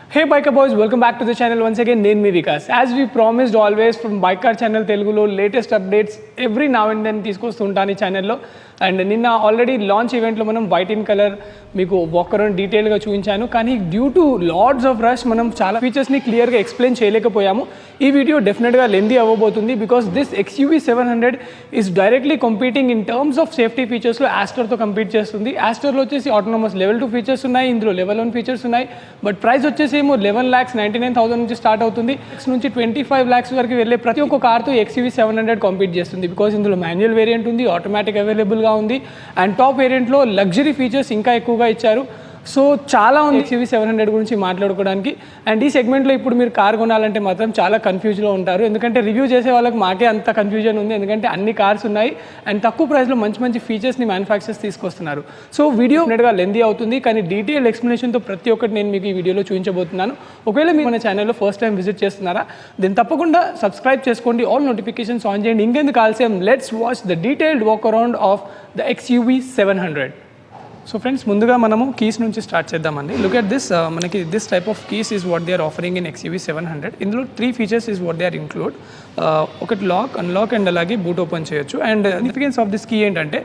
Hey biker boys, welcome back to the channel once again. Name me Vikas. As we promised always from Biker channel Telugulo latest updates every now and then తీసుకొస్తుంటాను ఈ ఛానల్లో. And నిన్న already launch ఈవెంట్లో మనం white in colour మీకు walk around డీటెయిల్గా చూపించాను. కానీ due to lords of rush మనం చాలా ఫీచర్స్ని క్లియర్గా ఎక్స్ప్లెయిన్ చేయలేకపోయాము. ఈ వీడియో డెఫినెట్గా లెందీ అవ్వబోతుంది because this XUV 700 is directly competing in terms of safety ఫీచర్స్లో యాస్టర్తో కంపీట్ చేస్తుంది. యాస్టర్లో వచ్చేసి ఆటోనమస్ లెవెల్ 2 ఫీచర్స్ ఉన్నాయి, ఇందులో లెవెల్ 1 ఫీచర్స్ ఉన్నాయి. బట్ ప్రైస్ వచ్చేసి ఏమో 11,99,000 నుంచి స్టార్ట్ అవుతుంది. నెక్స్ట్ నుంచి 25 lakhs వరకు వెళ్ళే ప్రతి ఒక్క కార్తో XUV 700 కాంపీట్ చేస్తుంది. బికాస్ ఇందులో మాన్యువల్ వేరియంట్ ఉంది, ఆటోమేటిక్ అవైలబుల్గా ఉంది అండ్ టాప్ వేరియంట్లో లగ్జరీ ఫీచర్స్ ఇంకా ఎక్కువగా ఇచ్చారు. సో చాలా ఉంది XUV 700 గురించి మాట్లాడుకోవడానికి. అండ్ ఈ సెగ్మెంట్లో ఇప్పుడు మీరు కార్ కొనాలంటే మాత్రం చాలా కన్ఫ్యూజ్లో ఉంటారు, ఎందుకంటే రివ్యూ చేసే వాళ్ళకి మాకే అంత కన్ఫ్యూజన్ ఉంది. ఎందుకంటే అన్ని కార్స్ ఉన్నాయి అండ్ తక్కువ ప్రైస్లో మంచి మంచి ఫీచర్స్ని మ్యానుఫ్యాక్చర్స్ తీసుకొస్తున్నారు. సో వీడియో డెఫినెట్గా లెందీ అవుతుంది, కానీ డీటెయిల్ ఎక్స్ప్లెనేషన్తో ప్రతి ఒక్కటి నేను మీకు ఈ వీడియోలో చూపించబోతున్నాను. ఒకవేళ మీరు మన ఛానల్లో ఫస్ట్ టైం విజిట్ చేస్తున్నారా, దీన్ని తప్పకుండా సబ్స్క్రైబ్ చేసుకోండి, ఆల్ నోటిఫికేషన్స్ ఆన్ చేయండి. ఇంకెందుకు ఆలస్యం, let's watch the detailed walk around of the XUV 700. So friends, ముందుగా మనము కీస్ నుంచి స్టార్ట్ చేద్దామండి. లుక్ ఎట్ దిస్, మనకి this type of keys is what they are offering in XUV 700. ఇందులో 3 features is what they are include. ఒకటి lock, unlock and అలాగే boot open చేయొచ్చు. And significance of this key ఏంటంటే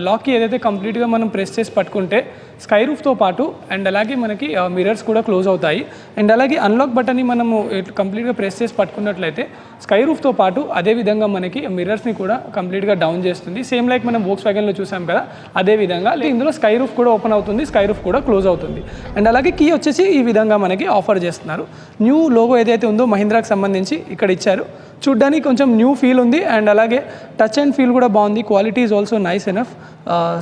లాక్కి ఏదైతే కంప్లీట్గా మనం ప్రెస్ చేసి పట్టుకుంటే స్కై రూఫ్తో పాటు అండ్ అలాగే మనకి మిరర్స్ కూడా క్లోజ్ అవుతాయి. అండ్ అలాగే అన్లాక్ బటన్ని మనము కంప్లీట్గా ప్రెస్ చేసి పట్టుకున్నట్లయితే స్కై రూఫ్తో పాటు అదేవిధంగా మనకి మిరర్స్ని కూడా కంప్లీట్గా డౌన్ చేస్తుంది. సేమ్ లైక్ మనం వోక్స్వ్యాగన్లో చూసాం కదా, అదేవిధంగా ఇందులో స్కై రూఫ్ కూడా ఓపెన్ అవుతుంది, స్కై రూఫ్ కూడా క్లోజ్ అవుతుంది. అండ్ అలాగే కీ వచ్చేసి ఈ విధంగా మనకి ఆఫర్ చేస్తున్నారు. న్యూ లోగో ఏదైతే ఉందో మహీంద్రాకి సంబంధించి ఇక్కడ ఇచ్చారు. చూడ్డానికి కొంచెం న్యూ ఫీల్ ఉంది అండ్ అలాగే టచ్ అండ్ ఫీల్ కూడా బాగుంది. Quality is also nice enough.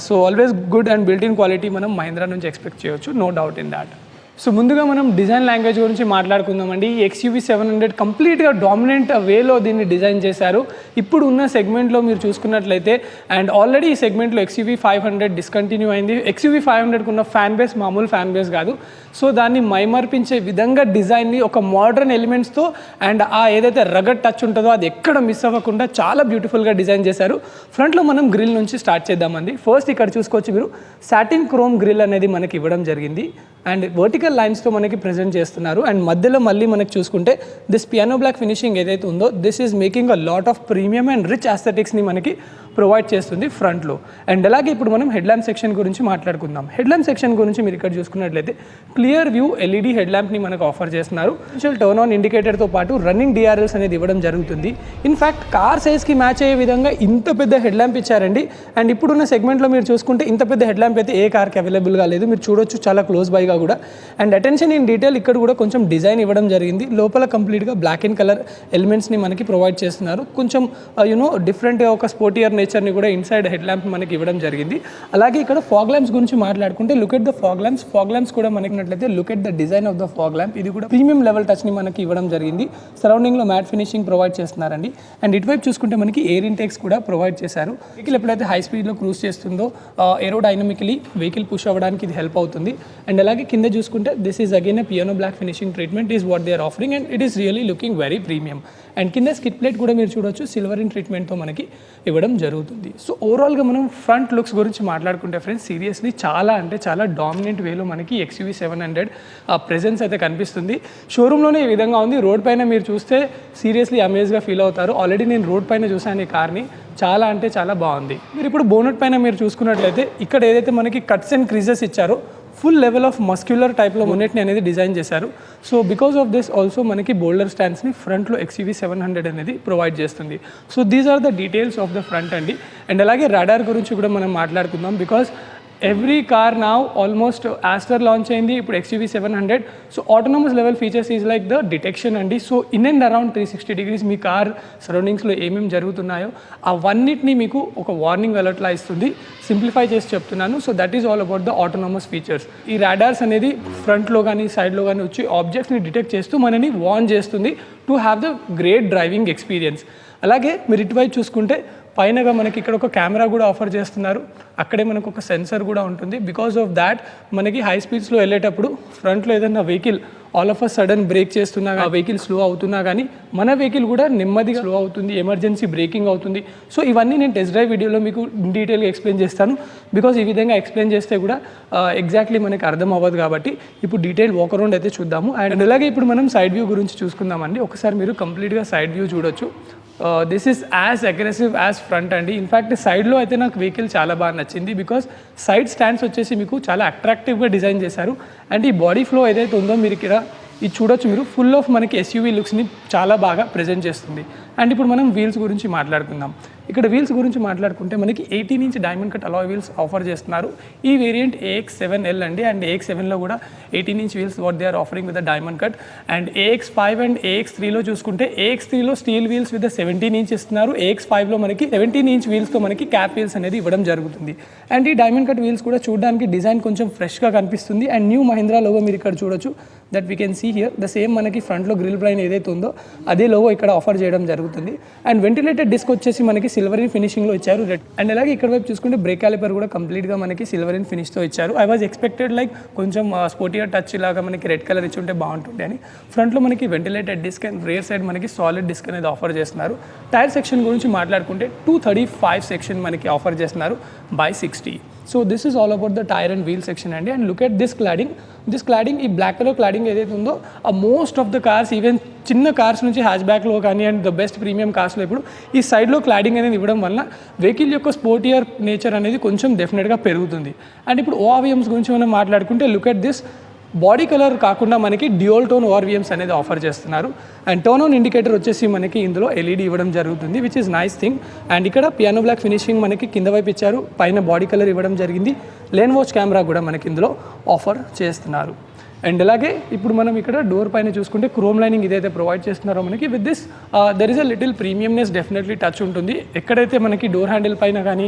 So always good and built in quality మనం మహీంద్రా నుంచి ఎక్స్పెక్ట్ చేయొచ్చు, no doubt in that. So ముందుగా మనం డిజైన్ లాంగ్వేజ్ గురించి మాట్లాడుకుందామండి. ఈ XUV 700 కంప్లీట్గా డామినెంట్ వేలో దీన్ని డిజైన్ చేశారు. ఇప్పుడు ఉన్న సెగ్మెంట్లో మీరు చూసుకున్నట్లయితే, అండ్ ఆల్రెడీ ఈ సెగ్మెంట్లో XUV 500 డిస్కంటిన్యూ అయింది. XUV 500కు ఉన్న ఫ్యాన్ బేస్ మామూలు ఫ్యాన్ బేస్ కాదు. సో దాన్ని మైమర్పించే విధంగా డిజైన్ని ఒక మోడర్న్ ఎలిమెంట్స్తో అండ్ ఆ ఏదైతే రగడ్ టచ్ ఉంటుందో అది ఎక్కడ మిస్ అవ్వకుండా చాలా బ్యూటిఫుల్గా డిజైన్ చేశారు. ఫ్రంట్లో మనం గ్రిల్ నుంచి స్టార్ట్ చేద్దామండి. ఫస్ట్ ఇక్కడ చూసుకోవచ్చు మీరు, సాటిన్ క్రోమ్ గ్రిల్ అనేది మనకి ఇవ్వడం జరిగింది అండ్ వర్టికల్ లైన్స్తో మనకి ప్రజెంట్ చేస్తున్నారు. అండ్ మధ్యలో మళ్ళీ మనకి చూసుకుంటే దిస్ పియానో బ్లాక్ ఫినిషింగ్ ఏదైతే ఉందో this is making a lot of premium and rich ఆస్థెటిక్స్ని మనకి ప్రొవైడ్ చేస్తుంది ఫ్రంట్లో. అండ్ అలాగే ఇప్పుడు మనం హెడ్ ల్యాంప్ సెక్షన్ గురించి మాట్లాడుకుందాం. హెడ్ ల్యాంప్ సెక్షన్ గురించి మీరు ఇక్కడ చూసుకున్నట్లయితే క్లియర్ వ్యూ LED హెడ్ ల్యాంప్ని మనకు ఆఫర్ చేస్తున్నారు. టర్న్ ఆన్ ఇండికేటర్తో పాటు రన్నింగ్ DRLs అనేది ఇవ్వడం జరుగుతుంది. ఇన్ఫ్యాక్ట్ కార్ సైజ్కి మ్యాచ్ అయ్యే విధంగా ఇంత పెద్ద హెడ్ ల్యాంప్ ఇచ్చారండి. అండ్ ఇప్పుడున్న సెగ్మెంట్లో మీరు చూసుకుంటే ఇంత పెద్ద హెడ్ ల్యాంప్ అయితే ఏ కార్కి అవైలబుల్గా లేదు. మీరు చూడొచ్చు చాలా క్లోజ్ బైగా కూడా. అండ్ అటెన్షన్ ఇన్ డీటెయిల్ ఇక్కడ కూడా కొంచెం డిజైన్ ఇవ్వడం జరిగింది. లోపల కంప్లీట్గా బ్లాక్ అండ్ కలర్ ఎలిమెంట్స్ని మనకి ప్రొవైడ్ చేస్తున్నారు. కొంచెం డిఫరెంట్గా ఒక స్పోర్టియర్ నేచర్ని కూడా ఇన్సైడ్ హెడ్ ల్యాంప్ మనకి ఇవ్వడం జరిగింది. అలాగే ఇక్కడ ఫాగ్ ల్యాంప్స్ గురించి మాట్లాడుకుంటే look at the fog lamps. Fog lamps కూడా మనకి ఉన్నట్లయితే look at the design of the fog lamp. ఇది కూడా ప్రీమియం లెవెల్ టచ్ని మనకి ఇవ్వడం జరిగింది. సరౌండింగ్లో మ్యాట్ ఫినిషింగ్ ప్రొవైడ్ చేస్తున్నారండి. అండ్ ఇటువైపు చూసుకుంటే మనకి ఎయిర్ ఇంటేక్స్ కూడా ప్రొవైడ్ చేశారు. వెహికల్ ఎప్పుడైతే హై స్పీడ్లో క్రూజ్ చేస్తుందో ఏరోడైనమికలీ వెహికల్ పుష్ అవ్వడానికి ఇది హెల్ప్ అవుతుంది. అండ్ అలాగే కింద చూసుకుంటే this is again a piano black finishing treatment is what they are offering and it is really looking very premium. And కింద స్కిట్ ప్లేట్ కూడా మీరు చూడొచ్చు సిల్వర్ ఇన్ ట్రీట్మెంట్తో మనకి ఇవ్వడం జరుగుతుంది. సో ఓవరాల్గా మనం ఫ్రంట్ లుక్స్ గురించి మాట్లాడుకుంటే ఫ్రెండ్స్, సీరియస్లీ చాలా అంటే చాలా డామినెంట్ వేలో మనకి XUV 700 ప్రెజెన్స్ అయితే కనిపిస్తుంది. షోరూంలోనే ఈ విధంగా ఉంది. రోడ్ పైన మీరు చూస్తే సీరియస్లీ అమేజ్గా ఫీల్ అవుతారు. ఆల్రెడీ నేను రోడ్ పైన చూసాను ఈ కార్ని, చాలా అంటే చాలా బాగుంది. మీరు ఇప్పుడు బోనెట్ పైన మీరు చూసుకున్నట్లయితే ఇక్కడ ఏదైతే మనకి కట్స్ అండ్ క్రీజెస్ ఇచ్చారో ఫుల్ లెవెల్ ఆఫ్ మస్క్యులర్ టైప్లో బోనెట్ని అనేది డిజైన్ చేశారు. So because of this also మనకి బోల్డర్ స్టాండ్స్ని ఫ్రంట్లో XUV 700 అనేది ప్రొవైడ్ చేస్తుంది. So these are the details of the front అండి. అండ్ అలాగే రాడార్ గురించి కూడా మనం మాట్లాడుకుందాం. Because every car now almost Astor launch అయింది, ఇప్పుడు XUV 700. So autonomous level features is like the detection అండి. So in and around 360 degrees me car సరౌండింగ్స్లో ఏమేమి జరుగుతున్నాయో అవన్నిటిని మీకు ఒక వార్నింగ్ అలర్ట్లా ఇస్తుంది. సింప్లిఫై చేసి చెప్తున్నాను. So that is all about the autonomous features. ఈ రాడార్స్ అనేది ఫ్రంట్లో కానీ సైడ్లో కానీ వచ్చి ఆబ్జెక్ట్స్ని డిటెక్ట్ చేస్తూ మనని వార్న్ చేస్తుంది to have the great driving experience. అలాగే మీరు ఇటువైపు చూసుకుంటే పైనగా మనకి ఇక్కడ ఒక కెమెరా కూడా ఆఫర్ చేస్తున్నారు, అక్కడే మనకు ఒక సెన్సర్ కూడా ఉంటుంది. బికాస్ ఆఫ్ దాట్ మనకి హై స్పీడ్స్లో వెళ్ళేటప్పుడు ఫ్రంట్లో ఏదైనా vehicle all of a sudden brake చేస్తున్నా, ఆ వెహికల్ స్లో అవుతున్నా కానీ మన వెహికల్ కూడా నెమ్మదిగా స్లో అవుతుంది, ఎమర్జెన్సీ బ్రేకింగ్ అవుతుంది. సో ఇవన్నీ నేను టెస్ట్ డ్రైవ్ వీడియోలో మీకు డీటెయిల్గా ఎక్స్ప్లెయిన్ చేస్తాను. బికాస్ ఈ విధంగా ఎక్స్ప్లెయిన్ చేస్తే కూడా ఎగ్జాక్ట్లీ మనకి అర్థం అవ్వదు కాబట్టి ఇప్పుడు డీటెయిల్ వాక్ అరౌండ్ అయితే చూద్దాము. అండ్ అలాగే ఇప్పుడు మనం సైడ్ వ్యూ గురించి చూసుకుందామండి. ఒకసారి మీరు కంప్లీట్గా సైడ్ వ్యూ చూడొచ్చు. This is as aggressive as front అండి. ఇన్ఫ్యాక్ట్ సైడ్లో అయితే నాకు వెహికల్ చాలా బాగా నచ్చింది. బికాస్ సైడ్ స్టాండ్స్ వచ్చేసి మీకు చాలా అట్రాక్టివ్గా డిజైన్ చేశారు. అండ్ ఈ బాడీ ఫ్లో ఏదైతే ఉందో మీరు ఇక్కడ ఇది చూడొచ్చు, మీరు ఫుల్ ఆఫ్ మనకి ఎస్యూవీ లుక్స్ని చాలా బాగా ప్రజెంట్ చేస్తుంది. అండ్ ఇప్పుడు మనం వీల్స్ గురించి మాట్లాడుకుందాం. ఇక్కడ వీల్స్ గురించి మాట్లాడుకుంటే మనకి 18 inch diamond cut alloy wheels offer చేస్తున్నారు. ఈ వేరియంట్ AX7L అండి. అండ్ AX7లో కూడా 18 inch wheels what they are offering with diamond cut. And AX5 and AX3లో చూసుకుంటే AX3లో స్టీల్ వీల్స్ విత్ 17 ఇంచ్ ఇస్తున్నారు. AX5లో మనకి 17 ఇంచ్ వీల్స్తో మనకి క్యాప్ వీల్స్ అనేది ఇవ్వడం జరుగుతుంది. అండ్ ఈ డైమండ్ కట్ వీల్స్ కూడా చూడడానికి డిజైన్ కొంచెం ఫ్రెష్గా కనిపిస్తుంది. అండ్ న్యూ మహీంద్రా లోగో మీరు ఇక్కడ చూడొచ్చు, that we can see here the same మనకి ఫ్రంట్లో గ్రిల్ బ్రైన్ ఏదైతే ఉందో అదే లోగో ఇక్కడ ఆఫర్ చేయడం జరుగుతుంది. అండ్ వెంటిలేటెడ్ డిస్క్ వచ్చేసి మనకి సిల్వర్ ఇన్ ఫినిషింగ్లో ఇచ్చారు, రెడ్. అండ్ అలాగే ఇక్కడ వైపు చూసుకుంటే బ్రేక్ క్యాలిపర్ కూడా కంప్లీట్గా మనకి సిల్వర్ ఇన్ ఫినిష్తో ఇచ్చారు. ఐ వాజ్ ఎక్స్పెక్టెడ్ లైక్ కొంచెం స్పోర్టియర్ టచ్ లాగా మనకి రెడ్ కలర్ ఇచ్చి ఉంటే బాగుంటుంది అని. ఫ్రంట్లో మనకి ventilated disc and rear side మనకి సాలిడ్ డిస్క్ అనేది ఆఫర్ చేస్తున్నారు. టైర్ సెక్షన్ గురించి మాట్లాడుకుంటే 235 సెక్షన్ మనకి ఆఫర్ చేస్తున్నారు by 60. So this is all about the tyre and wheel section అండి. And look at this cladding ఈ బ్లాక్ కలర్ క్లాడింగ్ ఏదైతే ఉందో ఆ most of the cars, even చిన్న కార్స్ నుంచి హ్యాచ్ బ్యాక్లో కానీ అండ్ ద బెస్ట్ ప్రీమియం కార్స్లో ఇప్పుడు ఈ సైడ్లో క్లాడింగ్ అనేది ఇవ్వడం వల్ల వెహికల్ యొక్క స్పోర్టియర్ నేచర్ అనేది కొంచెం డెఫినెట్గా పెరుగుతుంది. అండ్ ఇప్పుడు ORVMs గురించి మనం మాట్లాడుకుంటే look at this body colour కాకుండా మనకి డ్యూయల్ టోన్ ORVMs అనేది ఆఫర్ చేస్తున్నారు. అండ్ టోన్ ఆన్ ఇండికేటర్ వచ్చేసి మనకి ఇందులో LED ఇవ్వడం జరుగుతుంది, which is nice thing. And ఇక్కడ పియానో బ్లాక్ ఫినిషింగ్ మనకి కింద వైపు ఇచ్చారు, పైన బాడీ కలర్ ఇవ్వడం జరిగింది. లేన్ వాచ్ కెమెరా కూడా మనకి ఇందులో ఆఫర్ చేస్తున్నారు. అండ్ అలాగే ఇప్పుడు మనం ఇక్కడ డోర్ పైన చూసుకుంటే క్రోమ్ లైనింగ్ ఇదైతే ప్రొవైడ్ చేస్తున్నారో మనకి with this there is a little premiumness definitely touch ఉంటుంది. ఎక్కడైతే మనకి డోర్ హ్యాండిల్ పైన కానీ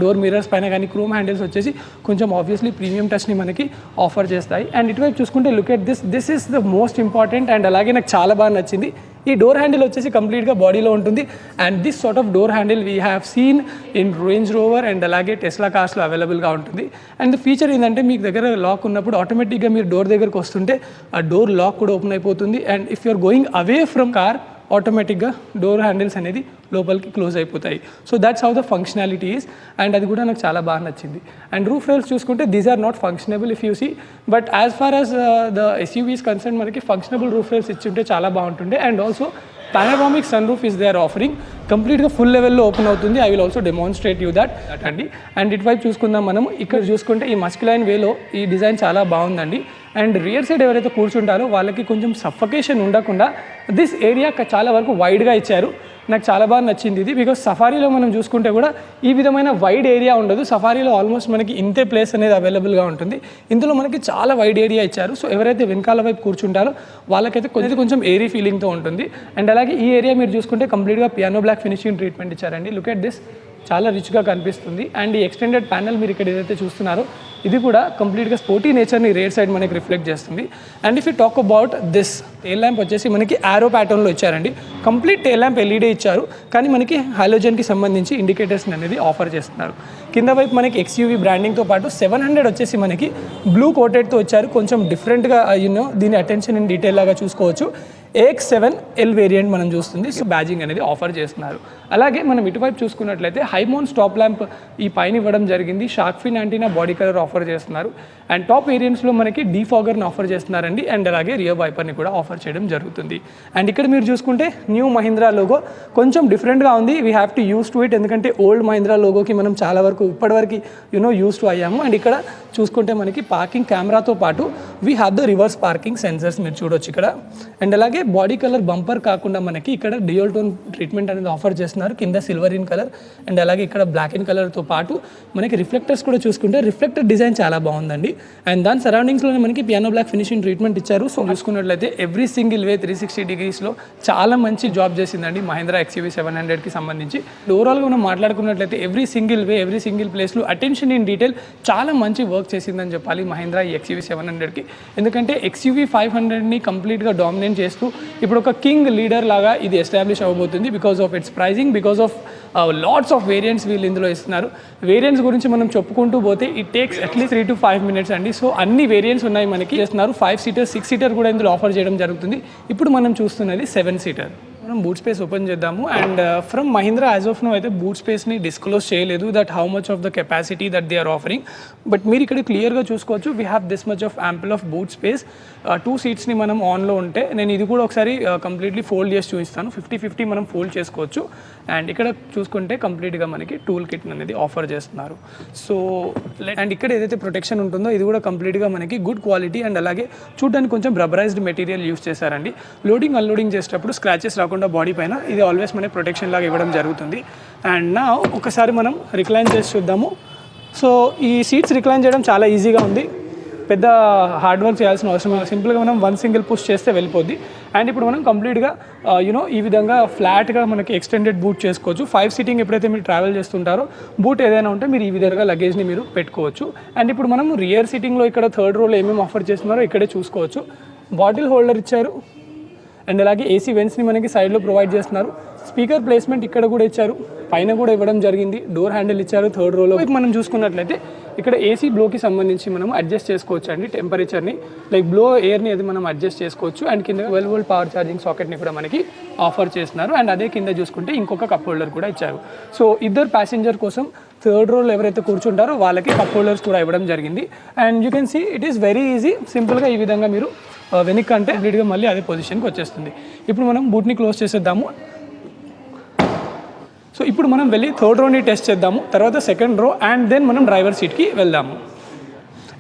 డోర్ మిరర్స్ పైన కానీ క్రోమ్ హ్యాండిల్స్ వచ్చేసి కొంచెం ఆబ్వియస్లీ ప్రీమియం టచ్ని మనకి ఆఫర్ చేస్తాయి. అండ్ ఇటువైపు చూసుకుంటే look at this is the most important. And అలాగే నాకు చాలా బాగా నచ్చింది, ఈ డోర్ హ్యాండిల్ వచ్చేసి కంప్లీట్గా బాడీలో ఉంటుంది. And this sort of door handle we have seen in range rover and అలాగే టెస్లా కార్స్లో అవైలబుల్గా ఉంటుంది. అండ్ ద ఫీచర్ ఏంటంటే మీకు దగ్గర లాక్ ఉన్నప్పుడు ఆటోమేటిక్గా మీరు డోర్ దగ్గరకు వస్తుంటే ఆ డోర్ లాక్ కూడా ఓపెన్ అయిపోతుంది. And if you're going away from car ఆటోమేటిక్గా డోర్ హ్యాండిల్స్ అనేది లోపలికి క్లోజ్ అయిపోతాయి. So that's how the functionality is. And అది కూడా నాకు చాలా బాగా నచ్చింది. అండ్ రూఫ్ రైల్స్ చూసుకుంటే these are not functionable if you see, but as far as the SUVs concern మనకి ఫంక్షనబుల్ రూఫ్ రైల్స్ ఇచ్చుంటే చాలా బాగుంటుండే. And also panoramic sunroof is they are offering, కంప్లీట్గా ఫుల్ లెవెల్లో ఓపెన్ అవుతుంది. I will also demonstrate you that అండి. And ఇటువైపు చూసుకుందాం మనం, ఇక్కడ చూసుకుంటే ఈ మస్క్యులైన్ వేలో ఈ డిజైన్ చాలా బాగుందండి. అండ్ రియర్ సైడ్ ఎవరైతే కూర్చుంటారో వాళ్ళకి కొంచెం సఫకేషన్ ఉండకుండా దిస్ ఏరియా చాలా వరకు వైడ్గా ఇచ్చారు. నాకు చాలా బాగా నచ్చింది ఇది, బికాస్ సఫారీలో మనం చూసుకుంటే కూడా ఈ విధమైన వైడ్ ఏరియా ఉండదు. సఫారీలో ఆల్మోస్ట్ మనకి ఇంతే ప్లేస్ అనేది అవైలబుల్గా ఉంటుంది, ఇందులో మనకి చాలా వైడ్ ఏరియా ఇచ్చారు. సో ఎవరైతే వెనకాల వైపు కూర్చుంటారో వాళ్ళకైతే కొంచెం ఏరీ ఫీలింగ్తో ఉంటుంది. అండ్ అలాగే ఈ ఏరియా మీరు చూసుకుంటే కంప్లీట్గా పియానో బ్లాక్ ఫినిషింగ్ ట్రీట్మెంట్ ఇచ్చారండి. లుక్ ఎట్ దిస్, చాలా రిచ్గా కనిపిస్తుంది. అండ్ ఈ ఎక్స్టెండెడ్ ప్యానల్ మీరు ఇక్కడ ఏదైతే చూస్తున్నారో ఇది కూడా కంప్లీట్గా స్పోర్టీ నేచర్ని రేర్ సైడ్ మనకి రిఫ్లెక్ట్ చేస్తుంది. And if you talk about this tail lamp వచ్చేసి మనకి యారో ప్యాటర్న్లో ఇచ్చారండి. కంప్లీట్ టెయిల్ ల్యాంప్ LED ఇచ్చారు, కానీ మనకి హాలోజన్కి సంబంధించి ఇండికేటర్స్ అనేది ఆఫర్ చేస్తున్నారు. కింద వైపు మనకి XUV బ్రాండింగ్తో పాటు 700 వచ్చేసి మనకి బ్లూ కోటెడ్తో వచ్చారు. కొంచెం డిఫరెంట్గా దీని అటెన్షన్ ఇన్ డీటెయిల్ లాగా చూసుకోవచ్చు. AX7L వేరియంట్ మనం చూస్తుంది. సో బ్యాజింగ్ అనేది ఆఫర్ చేస్తున్నారు. అలాగే మనం ఇటువైపు చూసుకున్నట్లయితే హైమోన్ స్టాప్ ల్యాంప్ ఈ పైన ఇవ్వడం జరిగింది. Shark fin antenna body colour offer చేస్తున్నారు. అండ్ టాప్ వేరియంట్స్లో మనకి డీఫాగర్ని ఆఫర్ చేస్తున్నారండి. అండ్ అలాగే రియర్ వైపర్ని కూడా ఆఫర్ చేయడం జరుగుతుంది. అండ్ ఇక్కడ మీరు చూసుకుంటే న్యూ మహీంద్రా లోగో కొంచెం డిఫరెంట్గా ఉంది. We have to use to it, ఎందుకంటే ఓల్డ్ మహీంద్రా లోగోకి మనం చాలా వరకు ఇప్పటివరకు యూస్ టు అయ్యాము. అండ్ ఇక్కడ చూసుకుంటే మనకి పార్కింగ్ కెమెరాతో పాటు we have the reverse parking sensors మీరు చూడొచ్చు ఇక్కడ. అండ్ అలాగే బాడీ కలర్ బంపర్ కాకుండా మనకి ఇక్కడ డ్యూయల్ టోన్ ట్రీట్మెంట్ అనేది ఆఫర్ చేస్తున్నారు. కింద సిల్వర్ ఇన్ కలర్ అండ్ అలాగే ఇక్కడ బ్లాక్ ఇన్ కలర్తో పాటు మనకి రిఫ్లెక్టర్స్ కూడా చూసుకుంటే రిఫ్లెక్టర్ డిజైన్ చాలా బాగుందండి. అండ్ దాని సరౌండింగ్స్లోనే మనకి పియానో బ్లాక్ ఫినిషింగ్ ట్రీట్మెంట్ ఇచ్చారు. సో చూసుకున్నట్లయితే ఎవ్రీ సింగిల్ వే 360 degreesలో చాలా మంచి జాబ్ చేసిందండి మహీంద్రా XUV 700కి సంబంధించి. ఓవరాల్గా మనం మాట్లాడుకున్నట్లయితే every single way every single ప్లేస్లో అటెన్షన్ ఇన్ డీటెయిల్ చాలా మంచి వర్క్ చేసిందని చెప్పాలి మహీంద్రా ఈ XUV 700కి. ఎందుకంటే XUV 500ని కంప్లీట్గా డామినేట్ చేస్తూ ఇప్పుడు ఒక కింగ్ లీడర్ లాగా ఇది ఎస్టాబ్లిష్ అవ్వబోతుంది because of its pricing, because of lots of variants వీళ్ళు ఇందులో ఇస్తున్నారు. వేరియంట్స్ గురించి మనం చెప్పుకుంటూ పోతే it takes at least 3 to 5 minutes అండి. సో అన్ని వేరియంట్స్ ఉన్నాయి మనకి చేస్తున్నారు. 5 seater 6 seater కూడా ఇందులో ఆఫర్ చేయడం జరుగుతుంది. ఇప్పుడు మనం చూస్తున్నది 7 seater. మనం బూట్ స్పేస్ ఓపెన్ చేద్దాము. And from Mahindra as of now అయితే బూట్ స్పేస్ని డిస్క్లోజ్ చేయలేదు that how much of the capacity that they are offering. But మీరు ఇక్కడ క్లియర్గా చూసుకోవచ్చు we have this much of ample of boot space. 2 seatsని మనం ఆన్లో ఉంటే నేను ఇది కూడా ఒకసారి కంప్లీట్లీ ఫోల్డ్ చేసి చూపిస్తాను. 50-50 మనం ఫోల్డ్ చేసుకోవచ్చు. అండ్ ఇక్కడ చూసుకుంటే కంప్లీట్గా మనకి టూల్ కిట్ అనేది ఆఫర్ చేస్తున్నారు. సో అండ్ ఇక్కడ ఏదైతే ప్రొటెక్షన్ ఉంటుందో ఇది కూడా కంప్లీట్గా మనకి గుడ్ క్వాలిటీ అండ్ అలాగే చూడడానికి కొంచెం రబ్బరైజ్డ్ మెటీరియల్ యూస్ చేశారండి. లోడింగ్ అన్లోడింగ్ చేసేటప్పుడు స్క్రాచెస్ రాకుండా బాడీ పైన ఇది ఆల్వేస్ మనకి ప్రొటెక్షన్ లాగా ఇవ్వడం జరుగుతుంది. అండ్ నా ఒకసారి మనం రిక్లైన్ చేసి చూద్దాము. సో ఈ సీట్స్ రిక్లైన్ చేయడం చాలా ఈజీగా ఉంది, పెద్ద హార్డ్ వర్క్ చేయాల్సిన అవసరం లేదు. సింపుల్గా మనం 1 single పుష్ చేస్తే వెళ్ళిపోద్ది. అండ్ ఇప్పుడు మనం కంప్లీట్గా ఈ విధంగా ఫ్లాట్గా మనకి ఎక్స్టెండెడ్ బూట్ చేసుకోవచ్చు. 5 seating ఎప్పుడైతే మీరు ట్రావెల్ చేస్తుంటారో బూట్ ఏదైనా ఉంటే మీరు ఈ విధంగా లగేజ్ని మీరు పెట్టుకోవచ్చు. అండ్ ఇప్పుడు మనం రియర్ సీటింగ్లో ఇక్కడ 3rd rowలో ఏమేమి ఆఫర్ చేస్తున్నారో ఇక్కడే చూసుకోవచ్చు. బాటిల్ హోల్డర్ ఇచ్చారు అండ్ అలాగే ఏసీ వెంట్స్ని మనకి సైడ్లో ప్రొవైడ్ చేస్తున్నారు. స్పీకర్ ప్లేస్మెంట్ ఇక్కడ కూడా ఇచ్చారు, పైన కూడా ఇవ్వడం జరిగింది. డోర్ హ్యాండిల్ ఇచ్చారు 3rd rowలో. మనం చూసుకున్నట్లయితే ఇక్కడ ఏసీ బ్లోకి సంబంధించి మనం అడ్జస్ట్ చేసుకోవచ్చు అండి. టెంపరేచర్ని లైక్ బ్లో ఎయిర్ని అది మనం అడ్జస్ట్ చేసుకోవచ్చు. అండ్ కింద 12 volt పవర్ ఛార్జింగ్ సాకెట్ని కూడా మనకి ఆఫర్ చేస్తున్నారు. అండ్ అదే కింద చూసుకుంటే ఇంకొక కప్ హోల్డర్ కూడా ఇచ్చారు. సో ఇద్దరు ప్యాసింజర్ కోసం 3rd rowలో ఎవరైతే కూర్చుంటారో వాళ్ళకి కప్ హోల్డర్స్ కూడా ఇవ్వడం జరిగింది. And you can see it is very easy. సింపుల్గా ఈ విధంగా మీరు వెనక్కి అంటే కంప్లీట్గా మళ్ళీ అదే పొజిషన్కి వచ్చేస్తుంది. ఇప్పుడు మనం బూట్ని క్లోజ్ చేసేద్దాము. సో ఇప్పుడు మనం వెళ్ళి 3rd rowని టెస్ట్ చేద్దాము, తర్వాత 2nd row అండ్ దెన్ మనం డ్రైవర్ సీట్కి వెళ్దాము.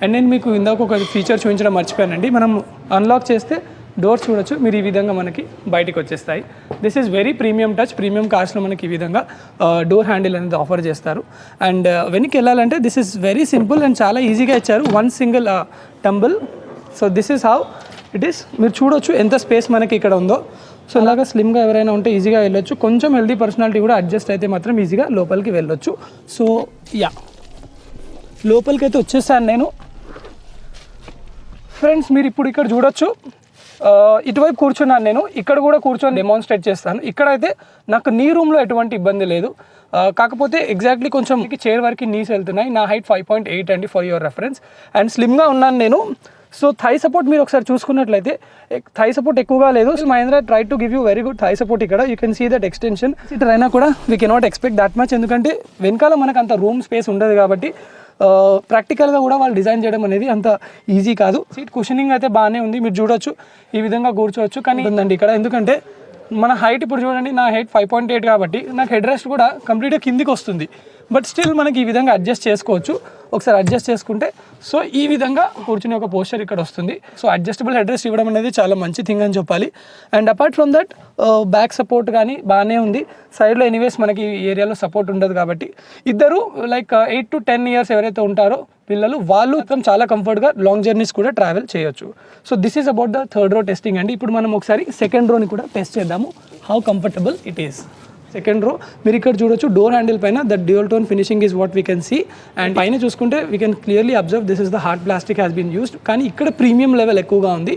అండ్ నేను మీకు ఇందాక ఒక ఫీచర్ చూపించడం మర్చిపోయానండి. మనం అన్లాక్ చేస్తే డోర్స్ చూడొచ్చు, మీరు ఈ విధంగా మనకి బయటికి వచ్చేస్తాయి. This is very premium touch. Premium కార్స్లో మనకి ఈ విధంగా డోర్ హ్యాండిల్ అనేది ఆఫర్ చేస్తారు. అండ్ వెనక్కి వెళ్ళాలంటే this is very simple and చాలా ఈజీగా ఇచ్చారు. 1 single tumble. So this is how it is. మీరు చూడొచ్చు ఎంత స్పేస్ మనకి ఇక్కడ ఉందో. సో ఇలాగా స్లిమ్గా ఎవరైనా ఉంటే ఈజీగా వెళ్ళొచ్చు. కొంచెం హెల్దీ పర్సనాలిటీ కూడా అడ్జస్ట్ అయితే మాత్రం ఈజీగా లోపలికి వెళ్ళొచ్చు. సో యా లోపలికి అయితే వచ్చేసాను నేను. ఫ్రెండ్స్ మీరు ఇప్పుడు ఇక్కడ చూడొచ్చు, ఇటువైపు కూర్చున్నాను నేను. ఇక్కడ కూడా కూర్చొని డెమాన్స్ట్రేట్ చేస్తాను. ఇక్కడైతే నాకు నీ రూమ్లో ఎటువంటి ఇబ్బంది లేదు. కాకపోతే ఎగ్జాక్ట్లీ కొంచెం చైర్ వరకు నీస్ వెళ్తున్నాయి. నా హైట్ 5.8 అండి ఫర్ యువర్ రెఫరెన్స్. అండ్ స్లిమ్గా ఉన్నాను నేను. సో థై సపోర్ట్ మీరు ఒకసారి చూసుకున్నట్లయితే థై సపోర్ట్ ఎక్కువగా లేదు. Mahindra try to give you very good thigh support. ఇక్కడ you can see that extension seater అయినా కూడా we cannot expect that much, ఎందుకంటే వెనకాల మనకు అంత రూమ్ స్పేస్ ఉండదు కాబట్టి ప్రాక్టికల్గా కూడా వాళ్ళు డిజైన్ చేయడం అనేది అంత ఈజీ కాదు. సీట్ కుషనింగ్ అయితే బాగానే ఉంది, మీరు చూడొచ్చు ఈ విధంగా కూర్చోవచ్చు. కానీ ఉందండి ఇక్కడ, ఎందుకంటే మన హైట్ ఇప్పుడు చూడండి, నా హైట్ 5.8 కాబట్టి నాకు హెడ్ రెస్ట్ కూడా కంప్లీట్గా కిందికి వస్తుంది. బట్ స్టిల్ మనకి ఈ విధంగా అడ్జస్ట్ చేసుకోవచ్చు. ఒకసారి అడ్జస్ట్ చేసుకుంటే సో ఈ విధంగా కూర్చునే ఒక పోస్చర్ ఇక్కడ వస్తుంది. సో అడ్జస్టబుల్ హెడ్ రెస్ట్ ఇవ్వడం అనేది చాలా మంచి థింగ్ అని చెప్పాలి. And apart from that back support కానీ బాగానే ఉంది. సైడ్లో ఎనీవేస్ మనకి ఈ ఏరియాలో సపోర్ట్ ఉండదు కాబట్టి ఇద్దరు లైక్ 8 to 10 years ఎవరైతే ఉంటారో పిల్లలు వాళ్ళు చాలా కంఫర్ట్గా లాంగ్ జర్నీస్ కూడా ట్రావెల్ చేయొచ్చు. So this is about the 3rd row testing అండి. ఇప్పుడు మనం ఒకసారి 2nd rowని కూడా టెస్ట్ చేద్దాము, how comfortable it is. 2nd row మీరు ఇక్కడ చూడొచ్చు, డోర్ హ్యాండిల్ పైన the dual tone finishing is what we can see. And పైన చూసుకుంటే we can clearly observe this is the hard plastic has been used. కానీ ఇక్కడ premium level ఎక్కువగా ఉంది.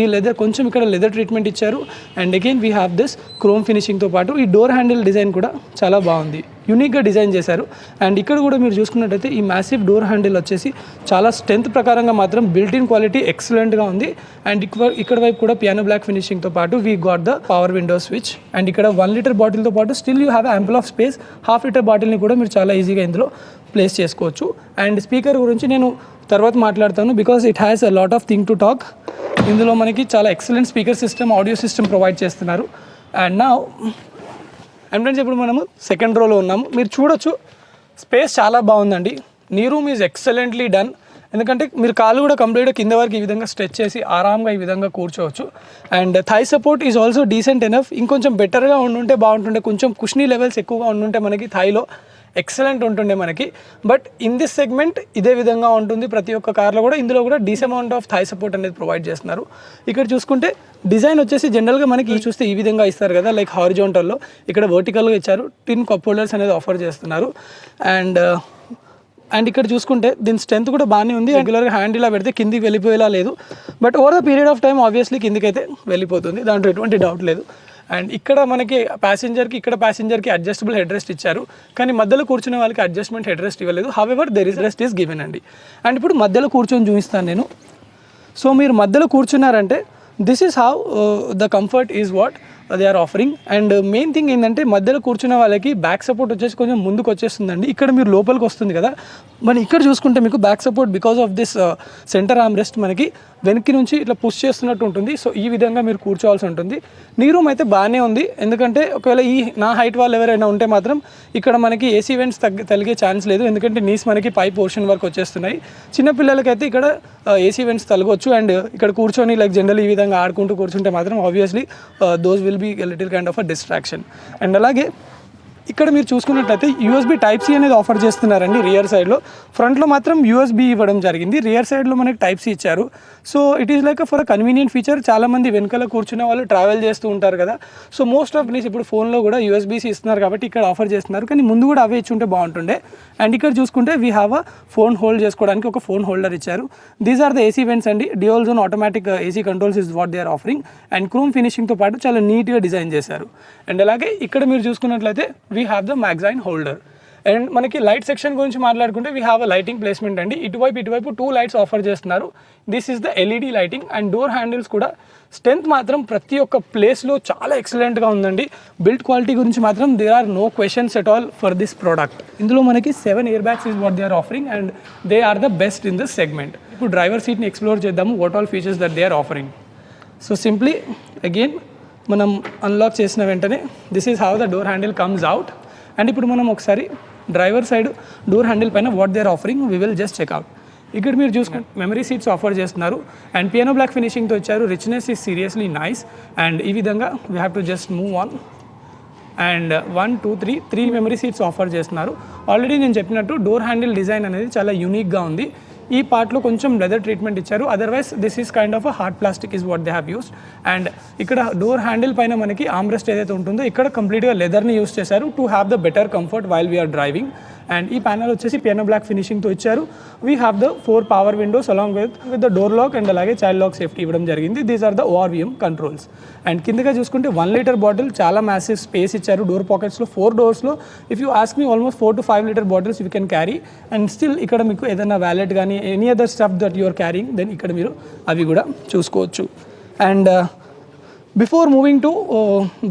ఈ లెదర్ కొంచెం ఇక్కడ లెదర్ ట్రీట్మెంట్ ఇచ్చారు. And again we have this chrome ఫినిషింగ్తో పాటు ఈ డోర్ హ్యాండిల్ డిజైన్ కూడా చాలా బాగుంది, యూనిక్గా డిజైన్ చేశారు. అండ్ ఇక్కడ కూడా మీరు చూసుకున్నట్టయితే ఈ మ్యాసివ్ డోర్ హ్యాండిల్ వచ్చేసి చాలా స్ట్రెంత్ ప్రకారంగా మాత్రం బిల్ట్ ఇన్ క్వాలిటీ ఎక్సలెంట్గా ఉంది. అండ్ ఇక్కడ వైపు కూడా పియానో బ్లాక్ ఫినిషింగ్తో పాటు we got the power window switch. And ఇక్కడ 1 liter బాటిల్తో పాటు still you have ample of space. 1/2 liter బాటిల్ని కూడా మీరు చాలా ఈజీగా ఇందులో ప్లేస్ చేసుకోవచ్చు. అండ్ స్పీకర్ గురించి నేను తర్వాత మాట్లాడతాను, because it has a lot of thing to talk. ఇందులో మనకి చాలా excellent speaker system, audio system provide చేస్తున్నారు. అండ్ నా ఫ్రెండ్స్ ఇప్పుడు మనము 2nd rowలో ఉన్నాము. మీరు చూడొచ్చు స్పేస్ చాలా బాగుందండి. నీ రూమ్ ఈజ్ ఎక్సలెంట్లీ డన్. ఎందుకంటే మీరు కాలు కూడా కంప్లీట్గా కింద వరకు ఈ విధంగా స్ట్రెచ్ చేసి ఆరామ్గా ఈ విధంగా కూర్చోవచ్చు. And thigh support is also decent enough. ఇంకొంచెం బెటర్గా ఉండుంటే బాగుంటుండే, కొంచెం కుషనీ లెవెల్స్ ఎక్కువగా ఉండుంటే మనకి థైలో ఎక్సలెంట్ ఉంటుండే మనకి. బట్ ఇన్ దిస్ సెగ్మెంట్ ఇదే విధంగా ఉంటుంది ప్రతి ఒక్క కార్లో కూడా. ఇందులో కూడా decent amount of thigh support అనేది ప్రొవైడ్ చేస్తున్నారు. ఇక్కడ చూసుకుంటే డిజైన్ వచ్చేసి జనరల్గా మనకి చూస్తే ఈ విధంగా ఇస్తారు కదా, లైక్ హారిజాంటల్లో. ఇక్కడ వర్టికల్గా ఇచ్చారు. టిన్ కప్ హోల్డర్స్ అనేది ఆఫర్ చేస్తున్నారు. అండ్ అండ్ ఇక్కడ చూసుకుంటే దీని స్ట్రెంత్ కూడా బాగానే ఉంది. రెగ్యులర్గా హ్యాండ్ ఇలా పెడితే కిందికి వెళ్ళిపోయేలా లేదు, but over the period of time obviously కిందికైతే వెళ్ళిపోతుంది, దాంట్లో ఎటువంటి డౌట్ లేదు. అండ్ ఇక్కడ మనకి ప్యాసింజర్కి అడ్జస్టబుల్ హెడ్ రెస్ట్ ఇచ్చారు, కానీ మధ్యలో కూర్చునే వాళ్ళకి అడ్జస్ట్మెంట్ హెడ్ రెస్ట్ ఇవ్వలేదు. However there is rest is given అండి. అండ్ ఇప్పుడు మధ్యలో కూర్చొని చూపిస్తాను నేను. సో మీరు మధ్యలో కూర్చున్నారంటే this is how the comfort is what they are offering. And main thing ఏంటంటే మధ్యలో కూర్చున్న వాళ్ళకి బ్యాక్ సపోర్ట్ వచ్చేసి కొంచెం ముందుకు వచ్చేస్తుందండి. ఇక్కడ మీరు లోపలికి వస్తుంది కదా, మరి ఇక్కడ చూసుకుంటే మీకు back support because of this centre arm rest మనకి వెనక్కి నుంచి ఇట్లా పుష్ చేస్తున్నట్టు ఉంటుంది. సో ఈ విధంగా మీరు కూర్చోవాల్సి ఉంటుంది. నీ రూమ్ అయితే బాగానే ఉంది, ఎందుకంటే ఒకవేళ నా హైట్ వాళ్ళు ఎవరైనా ఉంటే మాత్రం ఇక్కడ మనకి ఏసీ వెంట్స్ తగిగే ఛాన్స్ లేదు, ఎందుకంటే నీస్ మనకి పై పోర్షన్ వరకు వచ్చేస్తున్నాయి. చిన్నపిల్లలకైతే ఇక్కడ ఏసీ వెంట్స్ తలగొచ్చు. అండ్ ఇక్కడ కూర్చొని లైక్ జనరల్ ఈ విధంగా ఆడుకుంటూ కూర్చుంటే మాత్రం obviously those will be little kind of a distraction. And అలాగే ఇక్కడ మీరు చూసుకున్నట్లయితే యూఎస్బీ టైప్ సి అనేది ఆఫర్ చేస్తున్నారండి రియర్ సైడ్లో. ఫ్రంట్లో మాత్రం యూఎస్బీ ఇవ్వడం జరిగింది, రియర్ సైడ్లో మనకి టైప్ సి ఇచ్చారు. So it is like for a convenient feature. చాలామంది వెనకాల కూర్చునే వాళ్ళు ట్రావెల్ చేస్తూ ఉంటారు కదా, సో మోస్ట్ ఆఫ్ నీస్ ఇప్పుడు ఫోన్లో కూడా యూఎస్బీసీ ఇస్తున్నారు కాబట్టి ఇక్కడ ఆఫర్ చేస్తున్నారు, కానీ ముందు కూడా అవే ఇచ్చి ఉంటే బాగుంటుండే. అండ్ ఇక్కడ చూసుకుంటే we have a phone hold చేసుకోవడానికి ఒక ఫోన్ హోల్డర్ ఇచ్చారు. These are the AC vents అండి, dual zone automatic AC controls is what they are offering. And chrome ఫినిషింగ్తో పాటు చాలా నీట్గా డిజైన్ చేశారు. అండ్ అలాగే ఇక్కడ మీరు చూసుకున్నట్లయితే we have the magazine holder. And మనకి లైట్ సెక్షన్ గురించి మాట్లాడుకుంటే we have a lighting placement అండి. ఇటువైపు 2 లైట్స్ ఆఫర్ చేస్తున్నారు. This is the LED lighting. And door handles కూడా స్ట్రెంత్ మాత్రం ప్రతి ఒక్క ప్లేస్లో చాలా ఎక్సలెంట్గా ఉందండి. బిల్డ్ క్వాలిటీ గురించి మాత్రం there are no questions at all for this product. ఇందులో మనకి 7 air bags is what they are offering and they are the best in this segment. ఇప్పుడు డ్రైవర్ సీట్ని ఎక్స్ప్లోర్ చేద్దాము, what all features that they are offering. So simply again మనం unlock చేసిన వెంటనే this is how the door handle comes out. And ఇప్పుడు మనం ఒకసారి driver side door handle పైన what they are offering we will just checkout. ఇక్కడ మీరు చూసుకుంటే మెమరీ సీట్స్ ఆఫర్ చేస్తున్నారు అండ్ పియానో బ్లాక్ ఫినిషింగ్తో వచ్చారు. Richness is seriously nice. And ఈ విధంగా we have to just move on. And 1 2 3 memory seats offer చేస్తున్నారు. Already నేను చెప్పినట్టు డోర్ హ్యాండిల్ డిజైన్ అనేది చాలా యూనిక్గా ఉంది. ఈ పార్ట్లో కొంచెం లెదర్ ట్రీట్మెంట్ ఇచ్చారు, otherwise this is kind of a hard plastic is what they have used. And ఇక్కడ డోర్ హ్యాండిల్ పైన మనకి ఆర్మ్రెస్ట్ ఏదైతే ఉంటుందో ఇక్కడ కంప్లీట్గా లెదర్ని యూస్ చేశారు to have the better comfort while we're driving. And ఈ ప్యానల్ వచ్చేసి పియానో బ్లాక్ ఫినిషింగ్తో ఇచ్చారు. We have the 4 power windows along with the door lock and అలాగే చైల్డ్ లాక్ సేఫ్టీ ఇవ్వడం జరిగింది. These are the ORVM controls. And కిందగా చూసుకుంటే 1 litre bottle, చాలా మ్యాసివ్ స్పేస్ ఇచ్చారు డోర్ పాకెట్స్లో. 4 డోర్స్లో if you ask me almost 4 to 5 litre bottles you can carry. And still ఇక్కడ మీకు ఏదైనా వ్యాలెట్ కానీ any other stuff that you're carrying then ఇక్కడ మీరు అవి కూడా చూసుకోవచ్చు. And before moving to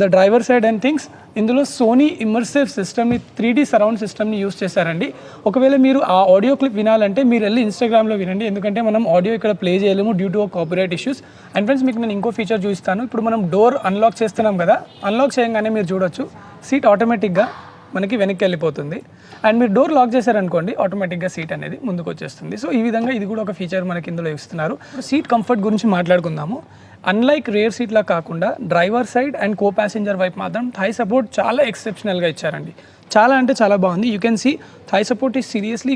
the driver side and things, ఇందులో సోనీ ఇమర్సివ్ సిస్టమ్ని 3D సరౌండ్ సిస్టమ్ని యూస్ చేశారండి. ఒకవేళ మీరు ఆ ఆడియో క్లిప్ వినాలంటే మీరు వెళ్ళి ఇన్స్టాగ్రామ్లో వినండి, ఎందుకంటే మనం ఆడియో ఇక్కడ ప్లే చేయలేము due to copyright issues. And friends మీకు నేను ఇంకో ఫీచర్ చూపిస్తాను. ఇప్పుడు మనం డోర్ అన్లాక్ చేస్తున్నాం కదా, అన్లాక్ చేయగానే మీరు చూడొచ్చు సీట్ ఆటోమేటిక్గా మనకి వెనక్కి వెళ్ళిపోతుంది. అండ్ మీరు డోర్ లాక్ చేశారనుకోండి ఆటోమేటిక్గా సీట్ అనేది ముందుకు వచ్చేస్తుంది. సో ఈ విధంగా ఇది కూడా ఒక ఫీచర్ మనకి ఇందులో ఇస్తున్నారు. సీట్ కంఫర్ట్ గురించి మాట్లాడుకుందాము. అన్లైక్ రేర్ సీట్లా కాకుండా driver side and co passenger వైపు మాత్రం థై సపోర్ట్ చాలా ఎక్సెప్షనల్గా ఇచ్చారండి. చాలా అంటే చాలా బాగుంది. You can see thigh support is seriously